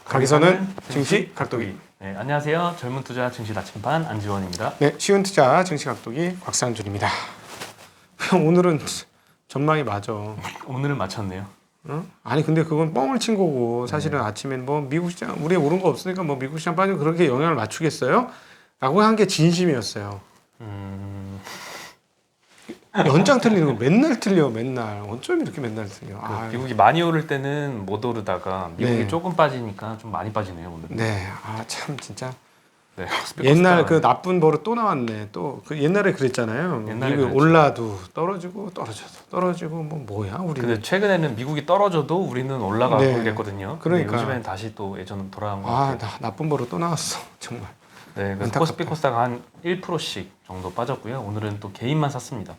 거기서는 증시 각도기. 네, 안녕하세요. 젊은 투자 증시 나침반 안지원입니다. 네, 쉬운 투자 증시 각도기 곽상준입니다. 오늘은 전망이 맞아. 오늘은 맞췄네요. 응? 아니 근데 그건 뻥을 친 거고 사실은 아침엔 뭐 미국 시장 우리에 오른 거 없으니까 뭐 미국 시장 빠지고 그렇게 영향을 맞추겠어요? 라고 한 게 진심이었어요. 연장 틀리는 거 맨날 틀려 맨날. 어쩜 이렇게 맨날 틀려. 미국이 많이 오를 때는 못 오르다가 미국이 네. 조금 빠지니까 좀 많이 빠지네요 오늘. 네, 참 진짜. 네, 옛날 그 나쁜 버릇 또 나왔네. 또 그 옛날에 그랬잖아요. 옛날에 미국이 그랬죠. 올라도 떨어지고 떨어지고 뭐 뭐야 우리는. 근데 최근에는 미국이 떨어져도 우리는 올라가고 네. 그랬거든요. 그러니까. 근데 요즘엔 다시 또 예전으로 돌아간 것 같아요. 나쁜 버릇 또 나왔어 정말. 네, 그래서 안타깝다. 코스피 코스닥 한 1%씩 정도 빠졌고요. 오늘은 또 개인만 샀습니다.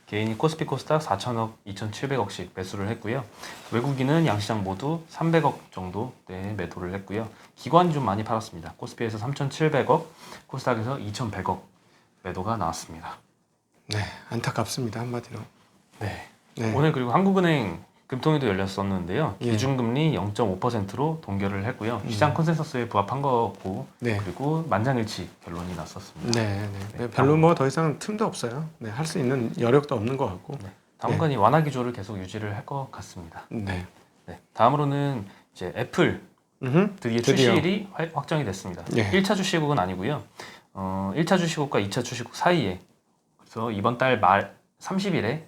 개인이 코스피 코스닥 4천억, 2,700억씩 매수를 했고요. 외국인은 양시장 모두 300억 정도 매도를 했고요. 기관이 좀 많이 팔았습니다. 코스피에서 3,700억, 코스닥에서 2,100억 매도가 나왔습니다. 네, 안타깝습니다 한마디로. 네. 네. 오늘 그리고 한국은행 금통위도 열렸었는데요. 예. 기준금리 0.5%로 동결을 했고요. 시장 컨센서스에 부합한 거고, 네. 그리고 만장일치 결론이 났었습니다. 네. 별로 뭐 더 이상 틈도 없어요. 네, 할 수 있는 여력도 없는 것 같고. 네. 당분간 이 완화 기조를 계속 유지를 할 것 같습니다. 네. 네. 다음으로는 이제 애플 드디어 출시일이 확정이 됐습니다. 예. 1차 출시국은 아니고요. 1차 출시국과 2차 출시국 사이에 그래서 이번 달 말 30일에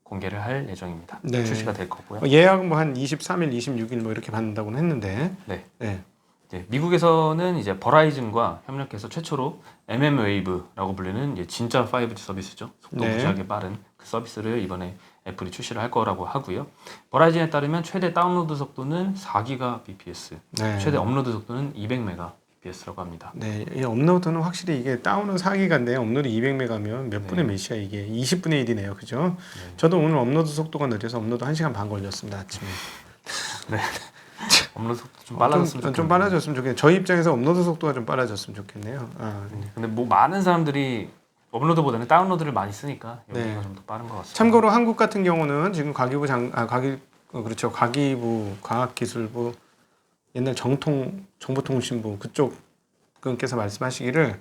공개를 할 예정입니다. 네. 출시가 될 거고요. 예약은 뭐 한 23일, 26일 뭐 이렇게 받는다고는 했는데. 네. 네. 이제 미국에서는 이제 버라이즌과 협력해서 최초로 mmWave라고 불리는 이제 진짜 5G 서비스죠. 속도 네. 무지하게 빠른 그 서비스를 이번에 애플이 출시를 할 거라고 하고요. 버라이즌에 따르면 최대 다운로드 속도는 4GBps, 네. 최대 업로드 속도는 200Mbps라고 합니다. 네, 이 업로드는 확실히 이게 다운은 4기가인데 업로드 200메가면 몇 분의 네. 몇이야 이게 20분의 1이네요, 그죠? 네. 저도 오늘 업로드 속도가 느려서 업로드 1시간 반 걸렸습니다 아침에. 네. 업로드 속도 좀 빨라졌으면 좋겠네요. 좀 빨라졌으면 좋겠네요. 저희 입장에서 업로드 속도가 좀 빨라졌으면 좋겠네요. 근데 뭐 많은 사람들이 업로드보다는 다운로드를 많이 쓰니까 여기가 네. 좀 더 빠른 것 같습니다. 참고로 한국 같은 경우는 지금 그렇죠. 과기부, 과학기술부, 옛날 정보통신부 그쪽 분께서 말씀하시기를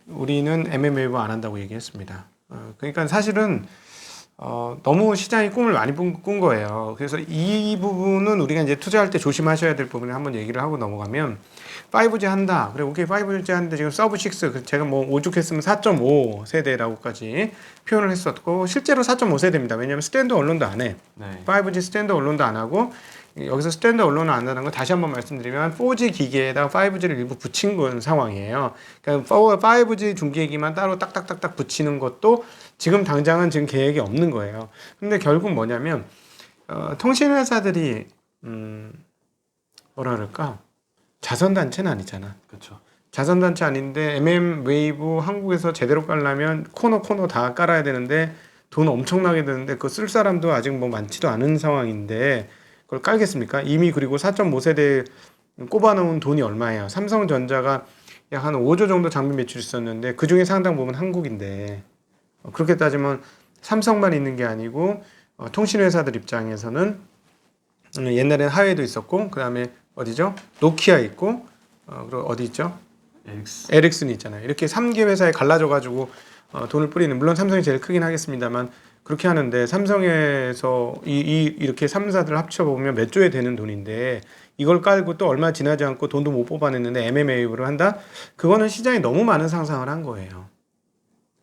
우리는 mm웨이브 안 한다고 얘기했습니다. 그러니까 사실은 너무 시장이 꿈을 많이 꾼 거예요. 그래서 이 부분은 우리가 이제 투자할 때 조심하셔야 될 부분을 한번 얘기를 하고 넘어가면 5G 한다. 그래, 오케이 5G 하는데 지금 서브 6 제가 뭐 오죽했으면 4.5 세대라고까지 표현을 했었고 실제로 4.5 세대입니다. 왜냐하면 스탠드 언론도 안 해. 네. 5G 스탠드 언론도 안 하고 여기서 스탠드 언론을 안 하는 거 다시 한번 말씀드리면 4G 기기에다가 5G를 일부 붙인 건 상황이에요. 그러니까 5G 중계기만 따로 딱딱딱딱 붙이는 것도 지금 당장은 지금 계획이 없는 거예요. 근데 결국 뭐냐면 통신회사들이 뭐라 그럴까? 자선단체는 아니잖아. 그렇죠. 자선단체 아닌데 mm웨이브 한국에서 제대로 깔려면 코너 다 깔아야 되는데 돈 엄청나게 드는데 그거 쓸 사람도 아직 뭐 많지도 않은 상황인데 그걸 깔겠습니까? 이미 그리고 4.5세대 꼽아놓은 돈이 얼마예요? 삼성전자가 약 한 5조 정도 장비 매출이 있었는데 그 중에 상당 부분 한국인데 그렇게 따지면 삼성만 있는 게 아니고 통신회사들 입장에서는 옛날엔 하웨이도 있었고 그 다음에 어디죠? 노키아 있고 그리고 어디 있죠? 에릭슨 있잖아요. 이렇게 3개 회사에 갈라져 가지고 돈을 뿌리는 물론 삼성이 제일 크긴 하겠습니다만 그렇게 하는데 삼성에서 이렇게 3사들 합쳐 보면 몇 조에 되는 돈인데 이걸 깔고 또 얼마 지나지 않고 돈도 못 뽑아냈는데 mm웨이브를 한다? 그거는 시장이 너무 많은 상상을 한 거예요.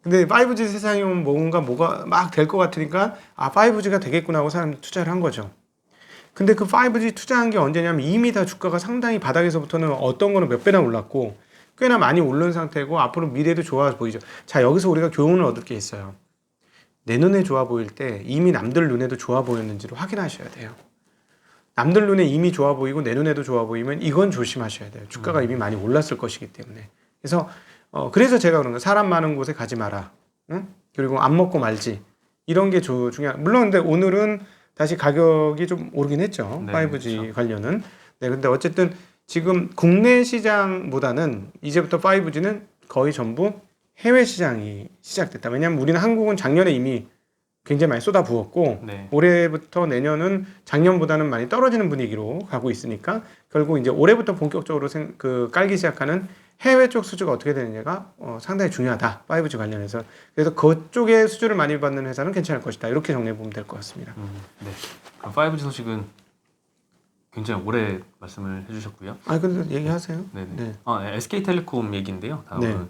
근데 5G 세상이 오면 뭐가 막 될 것 같으니까 5G가 되겠구나 하고 사람들이 투자를 한 거죠. 근데 그 5G 투자한 게 언제냐면 이미 다 주가가 상당히 바닥에서부터는 어떤 거는 몇 배나 올랐고 꽤나 많이 오른 상태고 앞으로 미래도 좋아 보이죠. 자, 여기서 우리가 교훈을 얻을 게 있어요. 내 눈에 좋아 보일 때 이미 남들 눈에도 좋아 보였는지를 확인하셔야 돼요. 남들 눈에 이미 좋아 보이고 내 눈에도 좋아 보이면 이건 조심하셔야 돼요. 주가가 이미 많이 올랐을 것이기 때문에. 그래서 제가 그런 거예요. 사람 많은 곳에 가지 마라. 응? 그리고 안 먹고 말지. 이런 게 중요한. 물론 근데 오늘은 다시 가격이 좀 오르긴 했죠. 네, 5G 그렇죠. 관련은. 네, 근데 어쨌든 지금 국내 시장보다는 이제부터 5G는 거의 전부 해외 시장이 시작됐다. 왜냐하면 우리는 한국은 작년에 이미 굉장히 많이 쏟아부었고 네. 올해부터 내년은 작년보다는 많이 떨어지는 분위기로 가고 있으니까 결국 이제 올해부터 본격적으로 깔기 시작하는 해외 쪽 수주가 어떻게 되느냐가 상당히 중요하다. 5G 관련해서. 그래서 그쪽에 수주를 많이 받는 회사는 괜찮을 것이다. 이렇게 정리해 보면 될 것 같습니다. 네. 그럼 5G 소식은 굉장히 오래 말씀을 해주셨고요. 아, 근데 얘기하세요. 네네. 네. SK텔레콤 얘기인데요. 다음은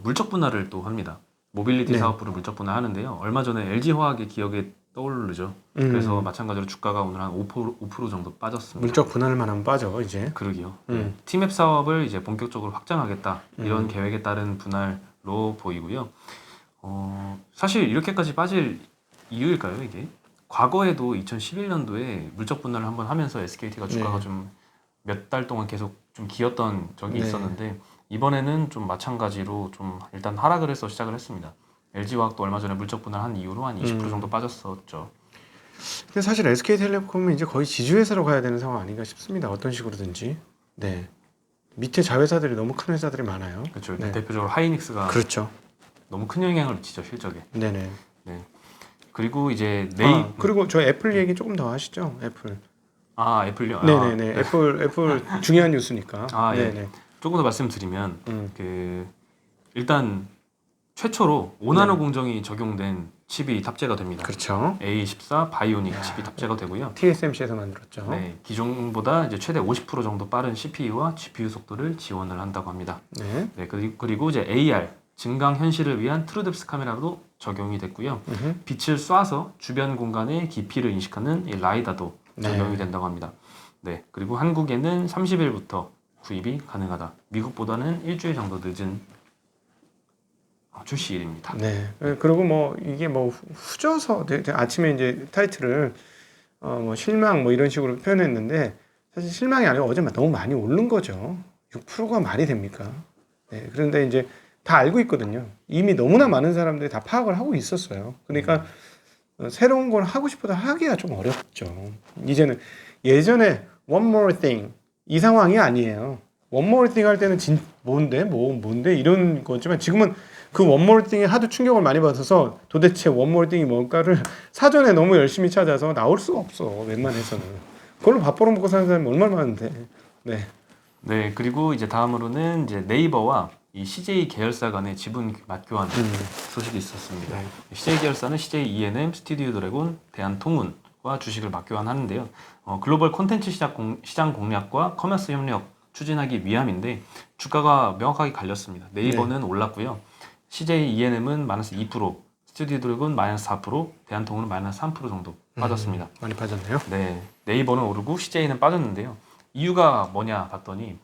물적 분할을 또 합니다. 모빌리티 네. 사업부를 물적 분할하는데요. 얼마 전에 LG화학의 기억에 떠오르죠. 그래서 마찬가지로 주가가 오늘 한 5% 정도 빠졌습니다. 물적 분할만 하면 빠져 이제. 그러게요. 네. 티맵 사업을 이제 본격적으로 확장하겠다 이런 계획에 따른 분할로 보이고요. 사실 이렇게까지 빠질 이유일까요, 이게? 과거에도 2011년도에 물적 분할을 한번 하면서 SKT가 주가가 네. 좀 몇 달 동안 계속 좀 기었던 적이 네. 있었는데 이번에는 좀 마찬가지로 좀 일단 하락을 해서 시작을 했습니다. LG화학도 얼마 전에 물적 분할한 이후로 한 20% 정도 빠졌었죠. 근데 사실 SK텔레콤은 이제 거의 지주회사로 가야 되는 상황 아닌가 싶습니다. 어떤 식으로든지. 네. 밑에 자회사들이 너무 큰 회사들이 많아요. 그렇죠. 네. 대표적으로 하이닉스가 그렇죠. 너무 큰 영향을 미치죠, 실적에. 네네. 네. 그리고 이제 그리고 저 애플 얘기 조금 더 하시죠. 애플. 애플요. 네네네. 애플 중요한 뉴스니까. 예. 네네. 조금 더 말씀드리면 일단 최초로 5나노 공정이 적용된 칩이 탑재가 됩니다. 그렇죠. A14 바이오닉 칩이 탑재가 되고요. TSMC에서 만들었죠. 네, 기존보다 이제 최대 50% 정도 빠른 CPU와 GPU 속도를 지원을 한다고 합니다. 네. 네, 그리고 이제 AR 증강 현실을 위한 트루뎁스 카메라도 적용이 됐고요. 빛을 쏴서 주변 공간의 깊이를 인식하는 이 라이다도 적용이 된다고 합니다. 네, 그리고 한국에는 30일부터 구입이 가능하다. 미국보다는 일주일 정도 늦은 출시일입니다. 네. 그리고 뭐 이게 뭐 후져서 아침에 이제 타이틀을 뭐 실망 뭐 이런 식으로 표현했는데 사실 실망이 아니고 어제 너무 많이 오른 거죠. 6%가 말이 됩니까? 네. 그런데 이제 다 알고 있거든요. 이미 너무나 많은 사람들이 다 파악을 하고 있었어요. 그러니까 새로운 걸 하고 싶어도 하기가 좀 어렵죠. 이제는 예전에 one more thing 이 상황이 아니에요. one more thing 할 때는 뭔데 이런 거지만 지금은 그 one more thing에 하도 충격을 많이 받아서 도대체 one more thing이 뭘까를 사전에 너무 열심히 찾아서 나올 수가 없어. 웬만해서는. 그걸로 밥 벌어먹고 사는 사람이 얼마나 많은데. 네. 네, 그리고 이제 다음으로는 이제 네이버와 이 CJ 계열사 간의 지분 맞교환 소식이 있었습니다. 네. CJ 계열사는 CJ E&M, 스튜디오 드래곤, 대한통운과 주식을 맞교환하는데요. 글로벌 콘텐츠 시장 공략과 커머스 협력 추진하기 위함인데 주가가 명확하게 갈렸습니다. 네이버는 올랐고요. CJ E&M은 마이너스 2%, 스튜디오 드래곤 마이너스 4%, 대한통운은 마이너스 3% 정도 빠졌습니다. 많이 빠졌네요. 네, 네이버는 오르고 CJ는 빠졌는데요. 이유가 뭐냐 봤더니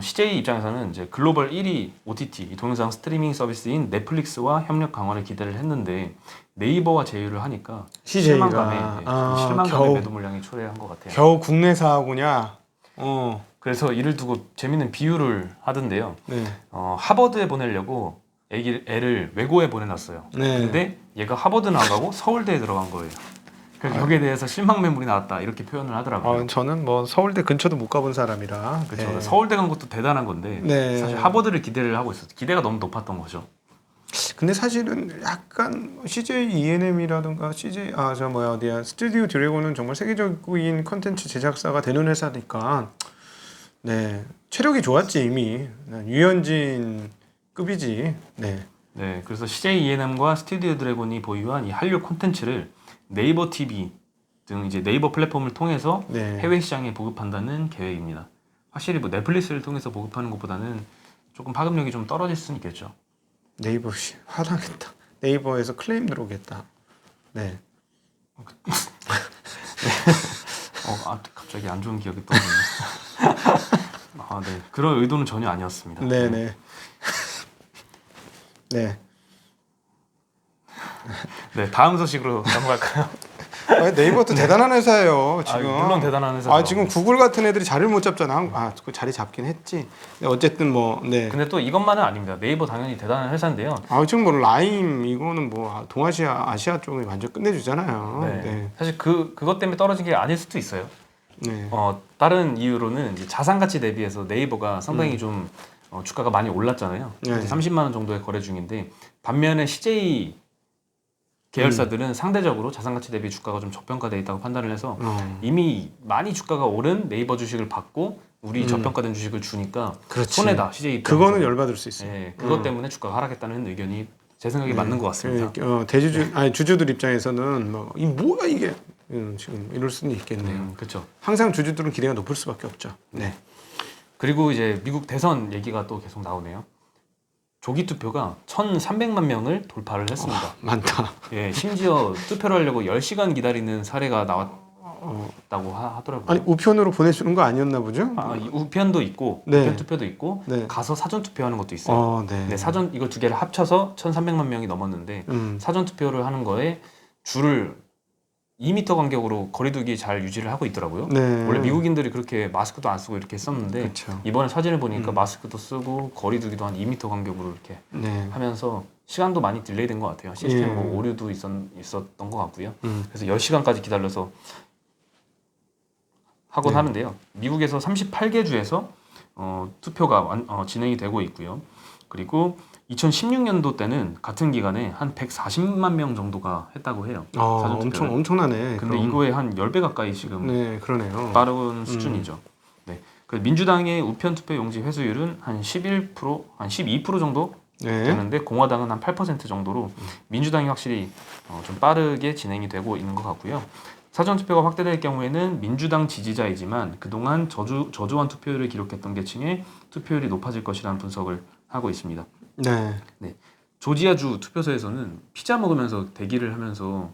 CJ 입장에서는 이제 글로벌 1위 OTT 이 동영상 스트리밍 서비스인 넷플릭스와 협력 강화를 기대를 했는데 네이버와 제휴를 하니까 CJ가 실망감에 매도 물량이 초래한 것 같아요. 겨우 국내사하고냐. 그래서 이를 두고 재밌는 비유를 하던데요. 네. 하버드에 보내려고 애를 외고에 보내놨어요. 네. 근데 얘가 하버드는 안 가고 서울대에 들어간 거예요. 그래서 여기에 대해서 실망 매물이 나왔다 이렇게 표현을 하더라고요. 저는 뭐 서울대 근처도 못 가본 사람이라. 그렇죠. 네. 서울대 간 것도 대단한 건데 네. 사실 하버드를 기대를 하고 있었어요. 기대가 너무 높았던 거죠. 근데 사실은 약간 CJ E&M이라든가 CJ 스튜디오 드래곤은 정말 세계적인 컨텐츠 제작사가 되는 회사니까 네 체력이 좋았지 이미 유현진급이지. 네. 네, 그래서 CJ E&M과 스튜디오 드래곤이 보유한 이 한류 콘텐츠를 네이버 TV 등 이제 네이버 플랫폼을 통해서 네. 해외 시장에 보급한다는 계획입니다. 확실히 뭐 넷플릭스를 통해서 보급하는 것보다는 조금 파급력이 좀 떨어질 수는 있겠죠. 네이버 화나겠다. 네이버에서 클레임 들어오겠다. 네. 갑자기 안 좋은 기억이 떠오르네. 네. 그런 의도는 전혀 아니었습니다. 네네. 네. 네, 다음 소식으로 넘어갈까요? 네이버도 대단한 회사예요. 지금. 물론 대단한 회사죠. 지금 구글 같은 애들이 자리를 못 잡잖아. 그 자리 잡긴 했지. 어쨌든 뭐, 네. 근데 또 이것만은 아닙니다. 네이버 당연히 대단한 회사인데요. 지금 뭐 라임 이거는 뭐 동아시아, 아시아 쪽이 완전 끝내주잖아요. 네. 네. 사실 그것 때문에 떨어진 게 아닐 수도 있어요. 네. 다른 이유로는 이제 자산 가치 대비해서 네이버가 상당히 좀 주가가 많이 올랐잖아요. 네. 30만 원 정도의 거래 중인데 반면에 CJ 계열사들은 상대적으로 자산가치 대비 주가가 좀 저평가돼 있다고 판단을 해서 어. 이미 많이 주가가 오른 네이버 주식을 받고 우리 저평가된 주식을 주니까 그렇지. 손해다 CJ 입장에서. 그거는 열받을 수 있어요. 네, 그것 때문에 주가가 하락했다는 의견이 제 생각에 맞는 것 같습니다. 대주주 아니 주주들 입장에서는 뭐 이 뭐야 이게 지금 이럴 수는 있겠네요. 그렇죠. 항상 주주들은 기대가 높을 수밖에 없죠. 네. 그리고 이제 미국 대선 얘기가 또 계속 나오네요. 조기 투표가 1,300만 명을 돌파를 했습니다. 많다. 예, 심지어 투표를 하려고 10시간 기다리는 사례가 나왔다고 하더라고요. 아니 우편으로 보내주는 거 아니었나 보죠? 이 우편도 있고 네. 우편 투표도 있고 네. 가서 사전 투표하는 것도 있어요. 네. 네, 사전 이거 두 개를 합쳐서 1,300만 명이 넘었는데 사전 투표를 하는 거에 줄을 2m 간격으로 거리두기 잘 유지를 하고 있더라고요. 네. 원래 미국인들이 그렇게 마스크도 안 쓰고 이렇게 했었는데 그쵸. 이번에 사진을 보니까 마스크도 쓰고 거리두기도 한 2m 간격으로 이렇게 네. 하면서 시간도 많이 딜레이된 것 같아요. 시스템 예. 뭐 오류도 있었던 것 같고요. 그래서 10시간까지 기다려서 하곤 네. 하는데요. 미국에서 38개 주에서 투표가 진행이 되고 있고요. 그리고 2016년도 때는 같은 기간에 한 140만 명 정도가 했다고 해요. 사전 투표를. 엄청나네. 근데 그럼. 이거에 한 10배 가까이 지금 네, 그러네요. 빠른 수준이죠. 네. 그 민주당의 우편 투표 용지 회수율은 한 11%, 한 12% 정도 네. 되는데 공화당은 한 8% 정도로 민주당이 확실히 좀 빠르게 진행이 되고 있는 것 같고요. 사전 투표가 확대될 경우에는 민주당 지지자이지만 그동안 저조한 투표율을 기록했던 계층의 투표율이 높아질 것이라는 분석을 하고 있습니다. 네. 조지아주 투표소에서는 피자 먹으면서 대기를 하면서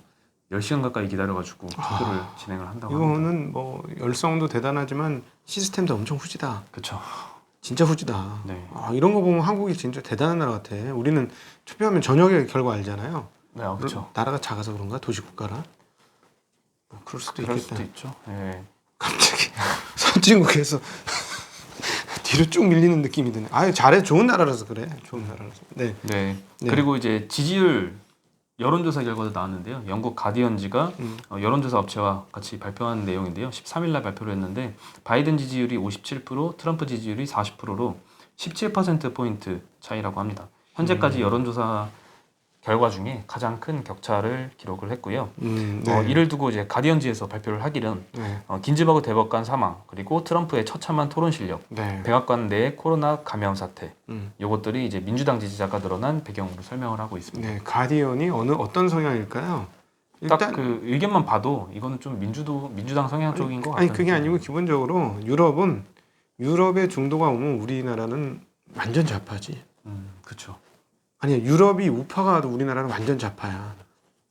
10시간 가까이 기다려가지고 투표를 진행을 한다고 합니다. 이거는 뭐 열성도 대단하지만 시스템도 엄청 후지다. 그렇죠. 진짜 후지다. 네. 이런 거 보면 한국이 진짜 대단한 나라 같아. 우리는 투표하면 저녁에 결과 알잖아요. 네, 그렇죠. 나라가 작아서 그런가? 도시국가라? 뭐 그럴 수도 그럴 있겠다. 수도 있죠. 네. 갑자기 선진국에서 뒤로 쭉 밀리는 느낌이 드네. 잘해. 좋은 나라라서 그래. 좋은 나라라서. 네. 네. 네. 그리고 이제 지지율 여론조사 결과도 나왔는데요. 영국 가디언지가 여론조사 업체와 같이 발표한 내용인데요. 13일 날 발표를 했는데 바이든 지지율이 57%, 트럼프 지지율이 40%로 17%포인트 차이라고 합니다. 현재까지 여론조사 결과 중에 가장 큰 격차를 기록을 했고요. 네. 이를 두고 이제 가디언지에서 발표를 하기는 네. 긴즈버그 대법관 사망 그리고 트럼프의 처참한 토론 실력, 네. 백악관 내 코로나 감염 사태, 음. 이것들이 이제 민주당 지지자가 늘어난 배경으로 설명을 하고 있습니다. 네. 가디언이 어떤 성향일까요? 딱 그 의견만 봐도 이거는 좀 민주당 성향 쪽인 것 같아요. 아니 그게 아니고 기본적으로 유럽의 중도가 오면 우리나라는 완전 좌파지. 그렇죠. 아니야, 유럽이 우파가 와도 우리나라는 완전 좌파야.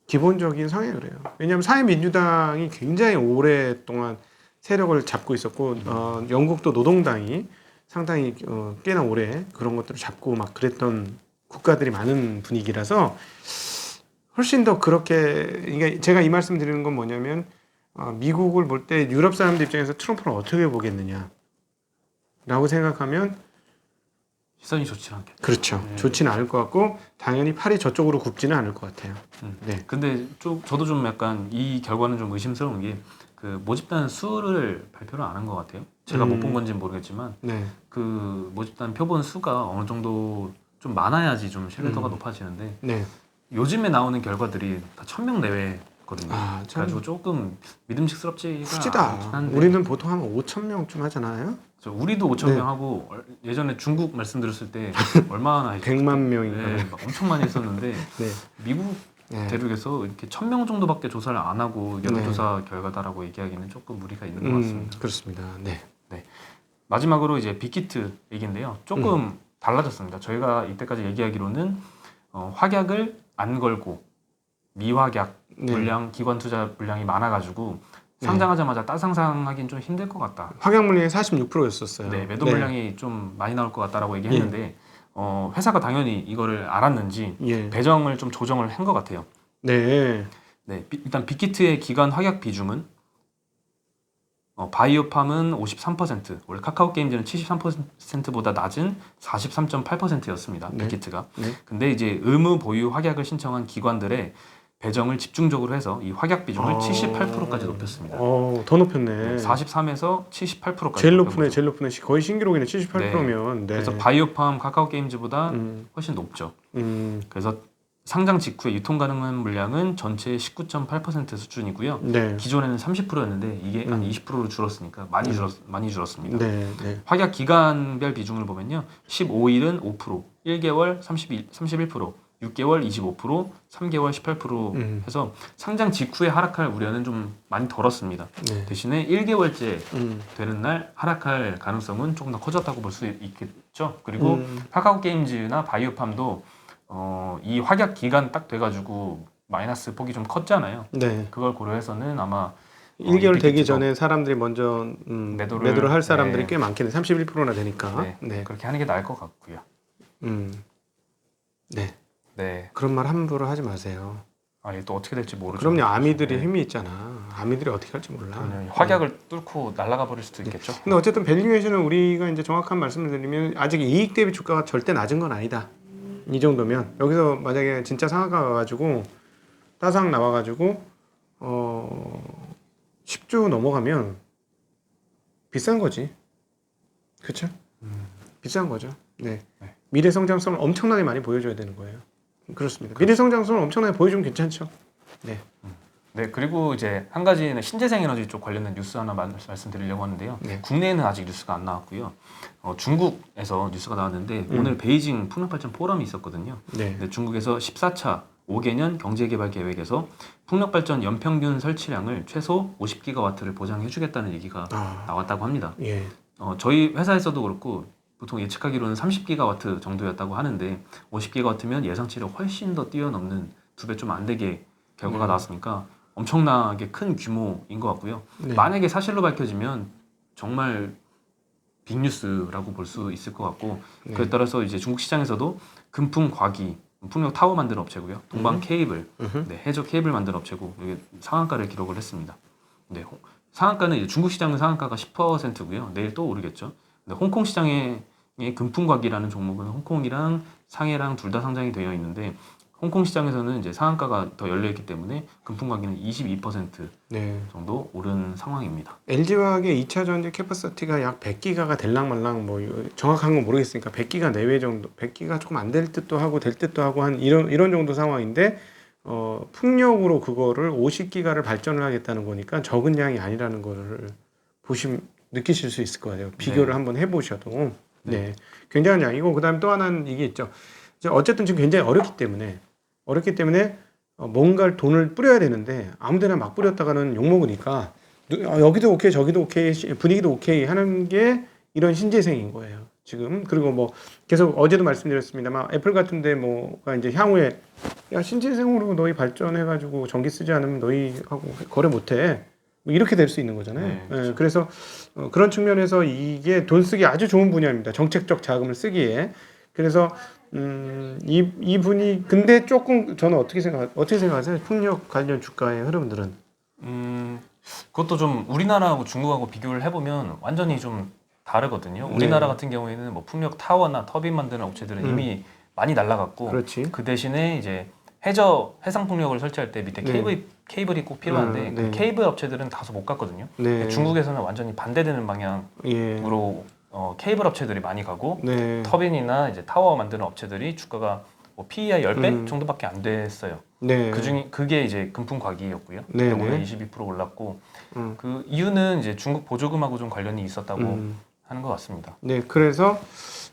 기본적인 성향이 그래요. 왜냐하면 사회민주당이 굉장히 오랫동안 세력을 잡고 있었고, 영국도 노동당이 상당히 꽤나 오래 그런 것들을 잡고 막 그랬던 국가들이 많은 분위기라서 훨씬 더 그렇게, 그러니까 제가 이 말씀 드리는 건 뭐냐면, 미국을 볼 때 유럽 사람들 입장에서 트럼프를 어떻게 보겠느냐 라고 생각하면 시선이 좋지 않게. 그렇죠. 좋지는 않을 것 같고 당연히 팔이 저쪽으로 굽지는 않을 것 같아요. 네. 근데 저도 좀 약간 이 결과는 좀 의심스러운 게 그 모집단 수를 발표를 안 한 것 같아요. 제가 못 본 건지는 모르겠지만 네. 그 모집단 표본 수가 어느 정도 좀 많아야지 좀 신뢰도가 높아지는데 네. 요즘에 나오는 결과들이 다 1,000명 내외거든요. 참 그래가지고 조금 믿음직스럽지가 후지다. 않긴 한데 우리는 보통 한 5천 명쯤 하잖아요. 우리도 5,000명 네. 하고 예전에 중국 말씀드렸을 때 얼마나 했죠? 100만 명인가. 네, 막 엄청 많이 했었는데 네. 미국 네. 대륙에서 이렇게 1,000명 정도밖에 조사를 안 하고 여론조사 결과다라고 얘기하기는 조금 무리가 있는 것 같습니다. 그렇습니다. 네. 마지막으로 이제 빅히트 얘기인데요. 조금 달라졌습니다. 저희가 이때까지 얘기하기로는 확약을 안 걸고 미확약 물량, 기관 투자 물량이 많아가지고 상장하자마자 따상상하기는 좀 힘들 것 같다. 확약 물량이 46%였었어요. 네, 매도 물량이 좀 많이 나올 것 같다라고 얘기했는데 회사가 당연히 이거를 알았는지 예. 배정을 좀 조정을 한 것 같아요. 네. 네, 일단 빅히트의 기관 확약 비중은 바이오팜은 53%, 원래 카카오 게임즈는 73%보다 낮은 43.8%였습니다. 네. 빅히트가. 네. 근데 이제 의무 보유 확약을 신청한 기관들의 배정을 집중적으로 해서 이 확약 비중을 78%까지 높였습니다. 더 높였네. 43에서 78%까지. 제일 높네. 거의 신기록이네. 78%면. 네. 그래서 바이오팜, 카카오 게임즈보다 훨씬 높죠. 음. 그래서 상장 직후에 유통 가능한 물량은 전체의 19.8% 수준이고요. 네. 기존에는 30%였는데 이게 한 20%로 줄었으니까 많이 줄었습니다. 네. 네. 확약 기간별 비중을 보면요. 15일은 5%, 1개월 31%, 6개월 25%, 3개월 18% 해서 상장 직후에 하락할 우려는 좀 많이 덜었습니다. 네. 대신에 1개월째 되는 날 하락할 가능성은 조금 더 커졌다고 볼 수 있겠죠. 그리고 카카오 게임즈나 바이오팜도 이 확약 기간 딱 돼가지고 마이너스 폭이 좀 컸잖아요. 네. 그걸 고려해서는 아마 1개월 되기 이펙티브도 전에 사람들이 먼저 매도를 할 사람들이 꽤 많겠네. 31%나 되니까. 네, 네. 그렇게 하는 게 나을 것 같고요. 네. 네. 그런 말 함부로 하지 마세요. 이게 또 어떻게 될지 모르죠. 그럼요. 아미들이 네. 힘이 있잖아. 아미들이 어떻게 할지 몰라. 그럼요. 확약을 뚫고 날아가 버릴 수도 있겠죠. 근데 어쨌든 밸류에이션은 우리가 이제 정확한 말씀을 드리면 아직 이익 대비 주가가 절대 낮은 건 아니다. 이 정도면 여기서 만약에 진짜 상한가 가가지고 따상 나와가지고 10주 넘어가면 비싼 거지. 그렇죠? 비싼 거죠. 네. 네. 미래 성장성을 엄청나게 많이 보여줘야 되는 거예요. 그렇습니다. 미래 성장성을 엄청나게 보여주면 괜찮죠. 네. 네, 그리고 이제 한 가지는 신재생 에너지 쪽 관련된 뉴스 하나 말씀드리려고 하는데요. 네. 국내에는 아직 뉴스가 안 나왔고요. 중국에서 뉴스가 나왔는데 오늘 베이징 풍력발전 포럼이 있었거든요. 네. 근데 중국에서 14차 5개년 경제개발 계획에서 풍력발전 연평균 설치량을 최소 50기가와트를 보장해주겠다는 얘기가 나왔다고 합니다. 예. 저희 회사에서도 그렇고 보통 예측하기로는 30기가와트 정도였다고 하는데 50기가와트면 예상치를 훨씬 더 뛰어넘는 2배 좀 안 되게 결과가 나왔으니까 엄청나게 큰 규모인 것 같고요. 네. 만약에 사실로 밝혀지면 정말 빅뉴스라고 볼 수 있을 것 같고 네. 그에 따라서 이제 중국 시장에서도 금풍 과기 풍력 타워 만드는 업체고요. 동방 케이블, 네, 해저 케이블 만드는 업체고 이게 상한가를 기록을 했습니다. 네, 상한가는 이제 중국 시장은 상한가가 10%고요. 내일 또 오르겠죠. 근데 홍콩 시장의 금풍과기라는 종목은 홍콩이랑 상해랑 둘 다 상장이 되어 있는데 홍콩 시장에서는 이제 상한가가 더 열려 있기 때문에 금풍과기는 22% 네. 정도 오른 상황입니다. LG화학의 2차 전지 캐퍼시티가 약 100기가가 될랑 말랑 뭐 정확한 건 모르겠으니까 100기가 내외 정도, 100기가 조금 안 될 듯도 하고 될 듯도 하고 한 이런 정도 상황인데 풍력으로 그거를 50기가를 발전을 하겠다는 거니까 적은 양이 아니라는 거를 느끼실 수 있을 것 같아요. 비교를 한번 해보셔도 네. 굉장한 양이고 그다음에 또 하나는 이게 있죠. 이제 어쨌든 지금 굉장히 어렵기 때문에 뭔가 돈을 뿌려야 되는데 아무데나 막 뿌렸다가는 욕먹으니까 여기도 오케이 저기도 오케이 분위기도 오케이 하는 게 이런 신재생인 거예요 지금. 그리고 뭐 계속 어제도 말씀드렸습니다만 애플 같은데 뭐가 이제 향후에 야 신재생으로 너희 발전해가지고 전기 쓰지 않으면 너희하고 거래 못해 뭐 이렇게 될 수 있는 거잖아요. 네, 그렇죠. 그래서 그런 측면에서 이게 돈 쓰기 아주 좋은 분야입니다. 정책적 자금을 쓰기에. 그래서 이 분이 근데 조금 저는 어떻게 생각하세요? 풍력 관련 주가의 흐름들은? 그것도 좀 우리나라하고 중국하고 비교를 해보면 완전히 좀 다르거든요. 우리나라 같은 경우에는 뭐 풍력 타워나 터빈 만드는 업체들은 이미 많이 날라갔고 그렇지. 그 대신에 이제 해상 풍력을 설치할 때 밑에 케이블이 꼭 필요한데 그 케이블 업체들은 다소 못 갔거든요. 네. 중국에서는 완전히 반대되는 방향으로 케이블 업체들이 많이 가고 터빈이나 이제 타워 만드는 업체들이 주가가 뭐 PER 10배 정도밖에 안 됐어요. 네. 그게 이제 금풍과기였고요. 네, 오늘 네. 22% 올랐고 그 이유는 이제 중국 보조금하고 좀 관련이 있었다고 하는 것 같습니다. 네, 그래서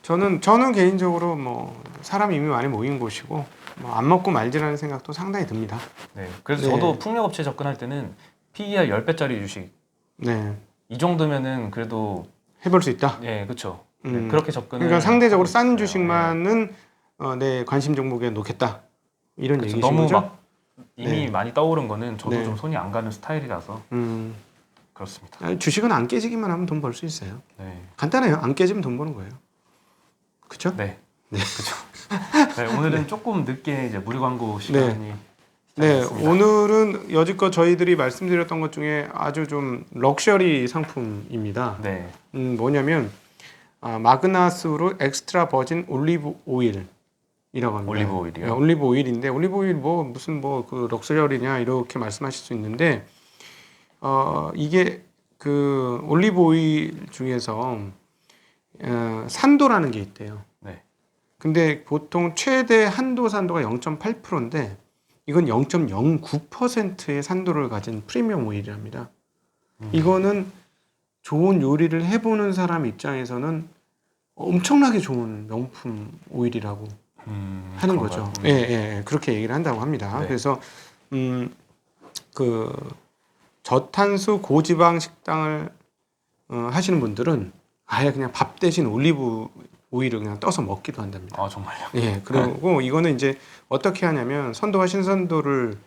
저는 개인적으로 뭐 사람 이미 많이 모인 곳이고 뭐 안 먹고 말지라는 생각도 상당히 듭니다. 네, 그래서 네. 저도 풍력업체 접근할 때는 PER 10배짜리 주식 네, 이 정도면은 그래도 해볼 수 있다. 예, 그렇죠. 네, 그렇게 접근을 그러니까 상대적으로 하고 싼 있어요. 주식만은 내 관심 종목에 놓겠다. 이런 그쵸, 얘기신 너무 거죠? 막 이미 많이 떠오른 거는 저도 네. 좀 손이 안 가는 스타일이라서 그렇습니다. 아니, 주식은 안 깨지기만 하면 돈 벌 수 있어요. 네, 간단해요. 안 깨지면 돈 버는 거예요. 그렇죠? 네, 그렇죠. 네, 오늘은 조금 늦게 이제 무료 광고 시간이 네, 시작됐습니다. 오늘은 여지껏 저희들이 말씀드렸던 것 중에 아주 좀 럭셔리 상품입니다. 네, 뭐냐면 마그나스로 엑스트라 버진 올리브 오일이라고 합니다. 올리브 오일이요? 네, 올리브 오일인데 올리브 오일 무슨 그 럭셔리냐 이렇게 말씀하실 수 있는데 이게 그 올리브 오일 중에서 산도라는 게 있대요. 네, 근데 보통 최대 한도 산도가 0.8%인데 이건 0.09%의 산도를 가진 프리미엄 오일이랍니다. 이거는 좋은 요리를 해보는 사람 입장에서는 엄청나게 좋은 명품 오일이라고 하는 그런가요? 거죠. 예, 예, 그렇게 얘기를 한다고 합니다. 네. 그래서 그 저탄수 고지방 식당을 하시는 분들은 아예 그냥 밥 대신 올리브 오일을 그냥 떠서 먹기도 한답니다. 아 정말요? 예, 그리고 이거는 이제 어떻게 하냐면 선도와 신선도를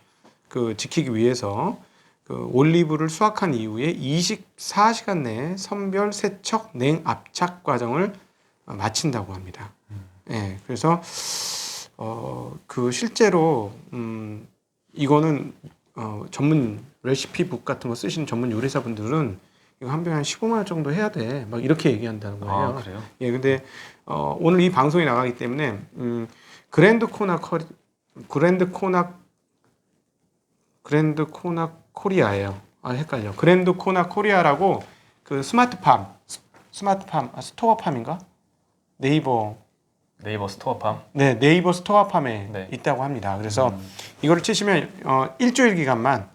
그 지키기 위해서 그 올리브를 수확한 이후에 24시간 내에 선별, 세척, 냉, 압착 과정을 마친다고 합니다. 예, 그래서 그 실제로 이거는 전문 레시피북 같은 거 쓰시는 전문 요리사분들은 이거 한 병에 한 15만 원 정도 해야 돼. 막 이렇게 얘기한다는 거예요. 아 그래요? 예, 근데 오늘 이 방송이 나가기 때문에 그랜드 코리아예요. 아, 헷갈려. 그랜드 코나 코리아라고 그 스토어팜, 스토어팜인가? 네이버 스토어팜. 네, 네이버 스토어팜에 네. 있다고 합니다. 그래서 이거를 치시면 일주일 기간만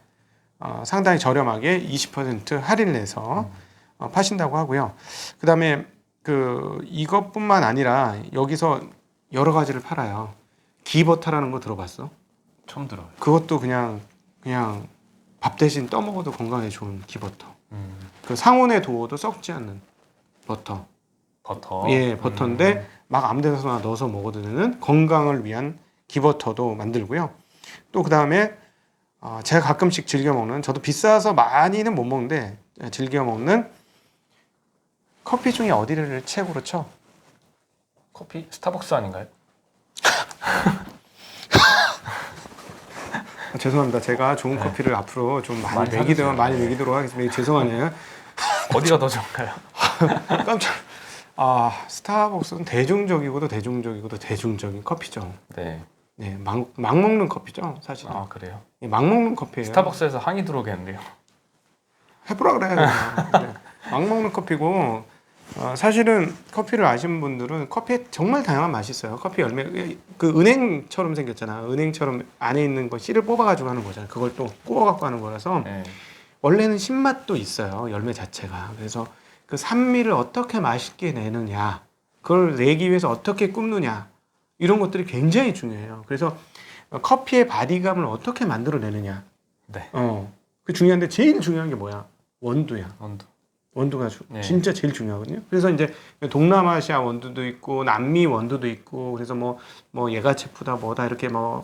상당히 저렴하게 20% 할인을 해서 파신다고 하고요. 그다음에 그 이것뿐만 아니라 여기서 여러 가지를 팔아요. 기버터라는 거 들어봤어? 처음 들어요. 그것도 그냥 밥 대신 떠먹어도 건강에 좋은 기버터. 음, 그 상온에 두어도 썩지 않는 버터. 버터. 예, 버터인데 막 아무 데나 넣어서 먹어도 되는 건강을 위한 기버터도 만들고요. 또 그다음에 제가 가끔씩 즐겨 먹는, 저도 비싸서 많이는 못 먹는데 즐겨 먹는 커피 중에 어디를 최고로 쳐? 커피 스타벅스 아닌가요? 죄송합니다. 제가 좋은 커피를 앞으로 좀 많이 네. 사주세요. 많이 먹이도록 하겠습니다. 죄송하네요. 어디가 더 좋은가요? 깜짝. 스타벅스는 대중적이고도 대중적인 커피죠. 네. 네, 막 먹는 커피죠, 사실. 아 그래요? 예, 막 먹는 커피예요. 스타벅스에서 항의 들어오겠는데요. 해보라 그래. 그냥. 막 먹는 커피고 사실은 커피를 아시는 분들은 커피에 정말 다양한 맛이 있어요. 커피 열매 그 은행처럼 생겼잖아. 은행처럼 안에 있는 거 씨를 뽑아가지고 하는 거잖아. 그걸 또 구워갖고 하는 거라서 네. 원래는 신맛도 있어요. 열매 자체가. 그래서 그 산미를 어떻게 맛있게 내느냐, 그걸 내기 위해서 어떻게 굽느냐, 이런 것들이 굉장히 중요해요. 그래서 커피의 바디감을 어떻게 만들어내느냐. 네. 그 중요한데 제일 중요한 게 뭐야? 원두야. 원두. 원두가 네. 진짜 제일 중요하거든요. 그래서 이제 동남아시아 원두도 있고 남미 원두도 있고 그래서 뭐 예가체프다 뭐다 이렇게 뭐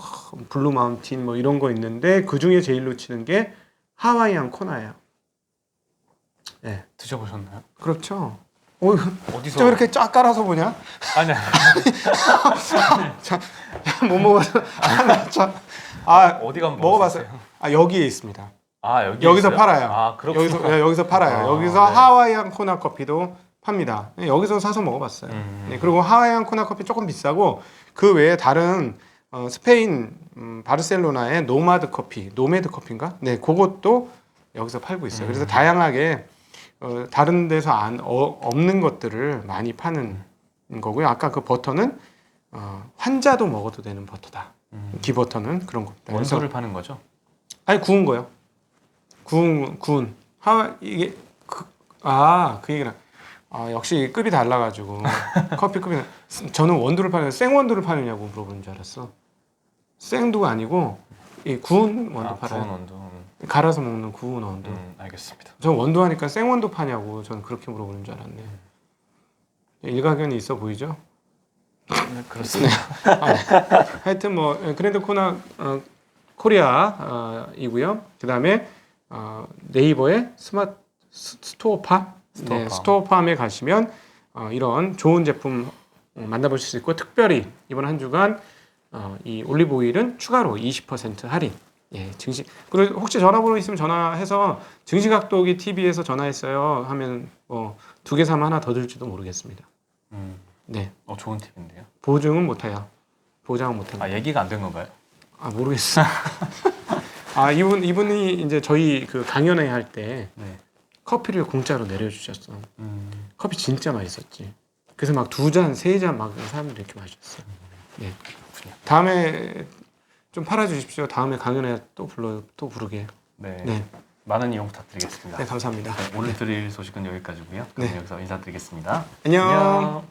블루 마운틴 뭐 이런 거 있는데 그 중에 제일 놓치는 게 하와이안 코나예요. 예, 드셔보셨나요? 그렇죠. 어디서? 저 이렇게 쫙 깔아서 보냐? 아니 못 먹어서 어디 가면 먹어봤어요. 여기에 있습니다. 아 여기 여기서 있어요? 팔아요. 아 그렇구나. 여기서 팔아요. 여기서 네. 하와이안 코나 커피도 팝니다. 네, 여기서 사서 먹어봤어요. 네, 그리고 하와이안 코나 커피 조금 비싸고 그 외에 다른 스페인 바르셀로나의 노매드 커피인가? 네, 그것도 여기서 팔고 있어요. 그래서 다양하게 다른 데서 없는 것들을 많이 파는 거고요. 아까 그 버터는 환자도 먹어도 되는 버터다. 기버터는 그런 겁니다. 원두를 파는 거죠? 아니 구운 거요. 구운. 이게 그 얘기랑 역시 급이 달라가지고 커피 급이 저는 원두를 파는 생원두를 파느냐고 물어보는 줄 알았어. 생두가 아니고 이 구운 원두 팔아요. 구운 원두. 갈아서 먹는 구운 원두. 알겠습니다. 전 원두 하니까 생원두 파냐고 저는 그렇게 물어보는 줄 알았네. 일가견이 있어 보이죠? 네, 그렇습니다. 하여튼 뭐 그랜드 코리아이고요. 그다음에 네이버의 스토어팜. 네, 스토어팜에 가시면 이런 좋은 제품 만나보실 수 있고 특별히 이번 한 주간 이 올리브 오일은 추가로 20% 할인. 예, 증시. 그리고 혹시 전화번호 있으면 전화해서 증시각도기 TV에서 전화했어요 하면 2개 사면 하나 더 줄지도 모르겠습니다. 네, 좋은 팁인데요. 보증은 못해요. 보장은 못해요. 얘기가 안 된 건가요? 모르겠어. 이분이 이제 저희 그 강연회 할 때 네. 커피를 공짜로 내려주셨어. 커피 진짜 맛있었지. 그래서 막 2잔, 3잔 막 사람들이 이렇게 마셨어요. 네. 다음에 좀 팔아주십시오. 다음에 강연에 또 부르게. 네. 네. 많은 이용 부탁드리겠습니다. 네, 감사합니다. 네, 오늘 드릴 소식은 여기까지고요. 그럼 네. 여기서 인사드리겠습니다. 안녕.